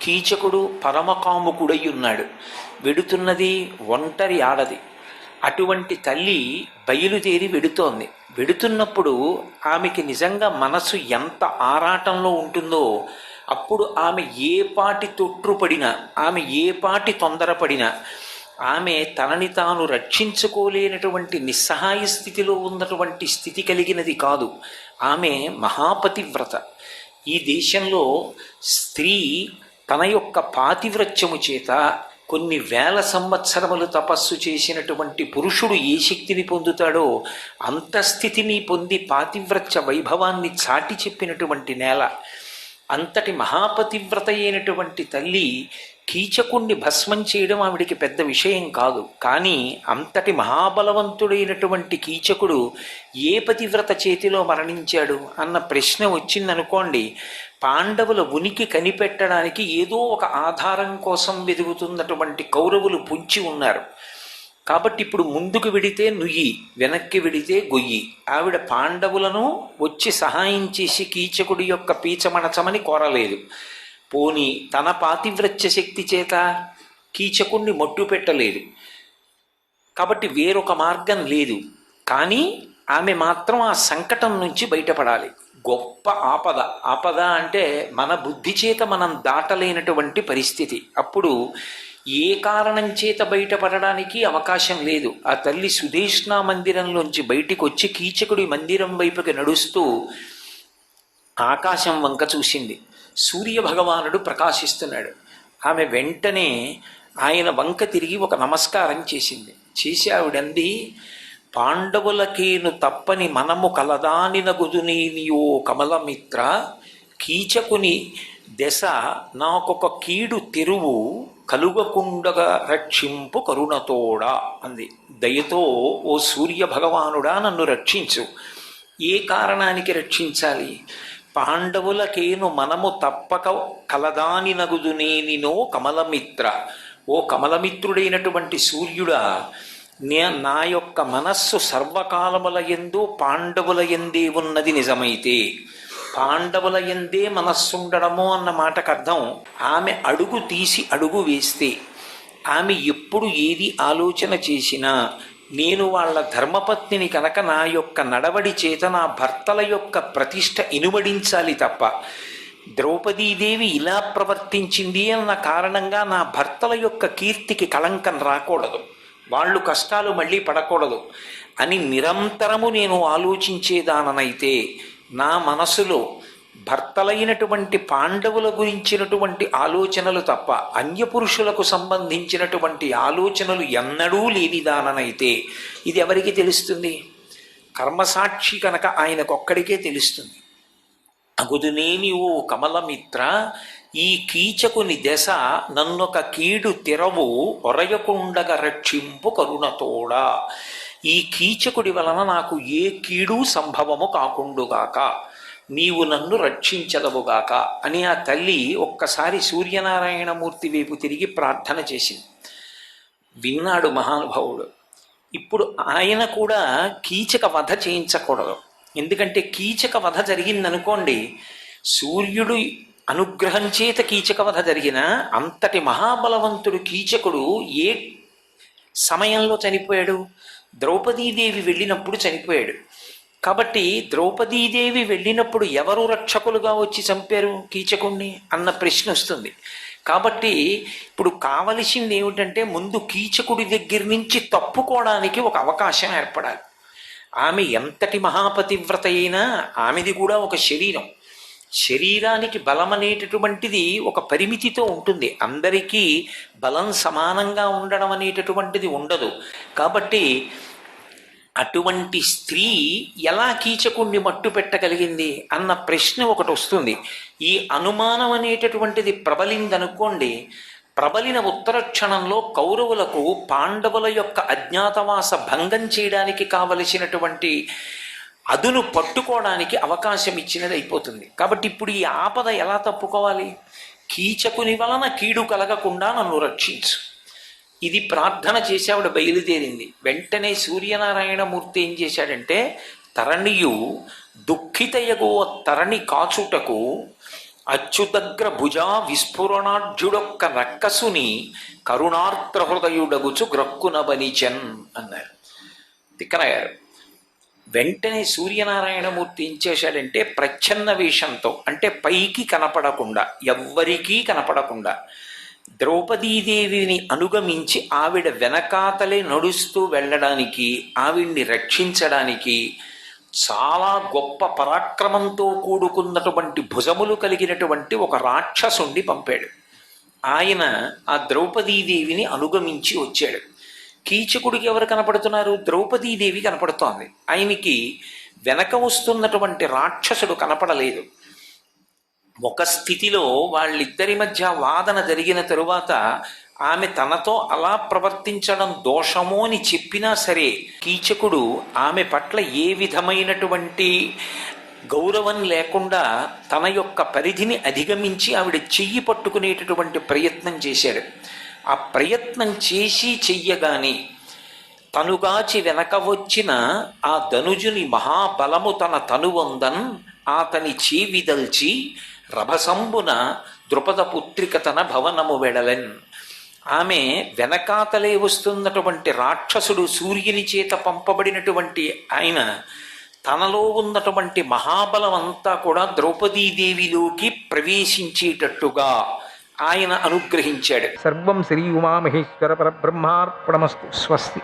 కీచకుడు పరమకాముకుడై ఉన్నాడు. వెడుతున్నది ఒంటరి ఆడది. అటువంటి తల్లి బయలుదేరి వెడుతోంది. వెడుతున్నప్పుడు ఆమెకి నిజంగా మనసు ఎంత ఆరాటంలో ఉంటుందో, అప్పుడు ఆమె ఏ పాటి తొట్రుపడినా, ఆమె ఏ పాటి తొందరపడినా, ఆమె తనని తాను రక్షించుకోలేనటువంటి నిస్సహాయ స్థితిలో ఉన్నటువంటి స్థితి కలిగినది కాదు. ఆమె మహాపతివ్రత. ఈ దేశంలో స్త్రీ తన యొక్క పాతివ్రత్యము చేత కొన్ని వేల సంవత్సరములు తపస్సు చేసినటువంటి పురుషుడు ఏ శక్తిని పొందుతాడో అంత స్థితిని పొంది పాతివ్రత్య వైభవాన్ని చాటి చెప్పినటువంటి నేల. అంతటి మహాపతివ్రత అయినటువంటి తల్లి కీచకుణ్ణి భస్మం చేయడం ఆవిడికి పెద్ద విషయం కాదు. కానీ అంతటి మహాబలవంతుడైనటువంటి కీచకుడు ఏ పతివ్రత చేతిలో మరణించాడు అన్న ప్రశ్న వచ్చిందనుకోండి, పాండవుల ఉనికి కనిపెట్టడానికి ఏదో ఒక ఆధారం కోసం వెతుకుతున్నటువంటి కౌరవులు పొంచి ఉన్నారు. కాబట్టి ఇప్పుడు ముందుకు వెడితే నుయ్యి, వెనక్కి వెడితే గొయ్యి. ఆవిడ పాండవులను వచ్చి సహాయం చేసి కీచకుడి యొక్క పీచమణచమని కోరలేదు. పోని తన పాతివ్రత్య శక్తి చేత కీచకుణ్ణి మట్టు పెట్టలేదు. కాబట్టి వేరొక మార్గం లేదు. కానీ ఆమె మాత్రం ఆ సంకటం నుంచి బయటపడాలి. గొప్ప ఆపద. ఆపద అంటే మన బుద్ధి చేత మనం దాటలేనటువంటి పరిస్థితి. అప్పుడు ఏ కారణం చేత బయటపడడానికి అవకాశం లేదు. ఆ తల్లి సుదేష్ణ మందిరంలోంచి బయటికి వచ్చి కీచకుడి మందిరం వైపుకి నడుస్తూ ఆకాశం వంక చూసింది. సూర్యభగవానుడు ప్రకాశిస్తున్నాడు. ఆమె వెంటనే ఆయన వంక తిరిగి ఒక నమస్కారం చేసింది. చేసి ఆవిడంది, పాండవులకేను తప్పని మనము కలదానినగుదునీనియో కమలమిత్ర, కీచకుని దశ నాకొక కీడు తెరువు కలుగకుండగా రక్షింపు కరుణతోడా అంది. దయతో ఓ సూర్య భగవానుడా నన్ను రక్షించు. ఏ కారణానికి రక్షించాలి? పాండవులకేను మనము తప్పక కలదానినగుదునేనినో కమలమిత్ర. ఓ కమలమిత్రుడైనటువంటి సూర్యుడా, నా యొక్క మనస్సు సర్వకాలముల యందు పాండవుల యందే ఉన్నది నిజమైతే, పాండవుల యందే మనస్సుండడము అన్న మాటకు అర్థం, ఆమె అడుగు తీసి అడుగు వేస్తే, ఆమె ఎప్పుడు ఏది ఆలోచన చేసినా నేను వాళ్ళ ధర్మపత్నిని కనుక నా యొక్క నడవడి చేత నా భర్తల యొక్క ప్రతిష్ట ఇనుబడించాలి తప్ప, ద్రౌపదీదేవి ఇలా ప్రవర్తించింది అన్న కారణంగా నా భర్తల యొక్క కీర్తికి కళంకం రాకూడదు, వాళ్ళు కష్టాలు మళ్ళీ పడకూడదు అని నిరంతరము నేను ఆలోచించేదాననైతే, నా మనసులో భర్తలైనటువంటి పాండవుల గురించినటువంటి ఆలోచనలు తప్ప అన్యపురుషులకు సంబంధించినటువంటి ఆలోచనలు ఎన్నడూ లేనిదాననైతే, ఇది ఎవరికి తెలుస్తుంది? కర్మసాక్షి కనుక ఆయనకొక్కడికే తెలుస్తుంది. అగుదునేమి ఓ కమలమిత్ర, ఈ కీచకుని దశ నన్నొక కీడు తెరవు ఒరయకుండగ రక్షింపు కరుణతోడా. ఈ కీచకుడి వలన నాకు ఏ కీడు సంభవము కాకుండుగాక, నీవు నన్ను రక్షించదవుగాక అని ఆ తల్లి ఒక్కసారి సూర్యనారాయణమూర్తి వైపు తిరిగి ప్రార్థన చేసింది. విన్నాడు మహానుభావుడు. ఇప్పుడు ఆయన కూడా కీచక వధ చేయించకూడదు. ఎందుకంటే కీచక వధ జరిగిందనుకోండి, సూర్యుడు అనుగ్రహం చేత కీచక వధ జరిగిన అంతటి మహాబలవంతుడు కీచకుడు ఏ సమయంలో చనిపోయాడు? ద్రౌపదీదేవి వెళ్ళినప్పుడు చనిపోయాడు. కాబట్టి ద్రౌపదీదేవి వెళ్ళినప్పుడు ఎవరు రక్షకులుగా వచ్చి చంపారు కీచకుణ్ణి అన్న ప్రశ్న వస్తుంది. కాబట్టి ఇప్పుడు కావలసింది ఏమిటంటే, ముందు కీచకుడి దగ్గర నుంచి తప్పుకోవడానికి ఒక అవకాశం ఏర్పడాలి. ఆమె ఎంతటి మహాపతివ్రత అయినా ఆమెది కూడా ఒక శరీరం. శరీరానికి బలం అనేటటువంటిది ఒక పరిమితితో ఉంటుంది. అందరికీ బలం సమానంగా ఉండడం అనేటటువంటిది ఉండదు. కాబట్టి అటువంటి స్త్రీ ఎలా కీచకుణ్ణి మట్టు పెట్టగలిగింది అన్న ప్రశ్న ఒకటి వస్తుంది. ఈ అనుమానం అనేటటువంటిది ప్రబలిందనుకోండి, ప్రబలిన ఉత్తర క్షణంలో కౌరవులకు పాండవుల యొక్క అజ్ఞాతవాస భంగం చేయడానికి కావలసినటువంటి అదును పట్టుకోవడానికి అవకాశం ఇచ్చినది అయిపోతుంది. కాబట్టి ఇప్పుడు ఈ ఆపద ఎలా తప్పుకోవాలి? కీచకుని వలన కీడు కలగకుండా నన్ను రక్షించు. ఇది ప్రార్థన చేసి ఆవిడ బయలుదేరింది. వెంటనే సూర్యనారాయణమూర్తి ఏం చేశాడంటే, తరణియు దుఃఖితయగో తరణి కాచుటకు అచ్యుతగ్ర భుజా విస్ఫురణాఢ్యుడొక్క రక్కసుని కరుణార్ద్ర హృదయుడగుచు గ్రక్కున బనిచన్ అన్నారు తిక్కనగారు. వెంటనే సూర్యనారాయణమూర్తి ఏం చేశాడంటే ప్రచ్ఛన్న వేషంతో, అంటే పైకి కనపడకుండా, ఎవ్వరికీ కనపడకుండా ద్రౌపదీదేవిని అనుగమించి ఆవిడ వెనకాతలే నడుస్తూ వెళ్ళడానికి, ఆవిడ్ని రక్షించడానికి చాలా గొప్ప పరాక్రమంతో కూడుకున్నటువంటి భుజములు కలిగినటువంటి ఒక రాక్షసుండి పంపాడు. ఆయన ఆ ద్రౌపదీదేవిని అనుగమించి వచ్చాడు. కీచకుడికి ఎవరు కనపడుతున్నారు? ద్రౌపదీదేవి కనపడుతోంది. ఆయనకి వెనక వస్తున్నటువంటి రాక్షసుడు కనపడలేదు. ఒక స్థితిలో వాళ్ళిద్దరి మధ్య వాదన జరిగిన తరువాత ఆమె తనతో అలా ప్రవర్తించడం దోషమో అని చెప్పినా సరే కీచకుడు ఆమె పట్ల ఏ విధమైనటువంటి గౌరవం లేకుండా తన యొక్క పరిధిని అధిగమించి ఆవిడ చెయ్యి పట్టుకునేటటువంటి ప్రయత్నం చేశాడు. ఆ ప్రయత్నం చేసి చెయ్యగాని తనుగాచి వెనక వచ్చిన ఆ ధనుజుని మహాబలము తన తనువందన్ ఆతని చేవిదల్చి రభసంబున ద్రుపద పుత్రిక తన భవనము వెడలెన్. ఆమె వెనకాతలే వస్తున్నటువంటి రాక్షసుడు, సూర్యుని చేత పంపబడినటువంటి ఆయన, తనలో ఉన్నటువంటి మహాబలం అంతా కూడా ద్రౌపదీదేవిలోకి ప్రవేశించేటట్టుగా ఆయన అనుగ్రహించాడు. సర్వం శ్రీ ఉమామహేశ్వర పరబ్రహ్మార్పణమస్తు. స్వస్తి.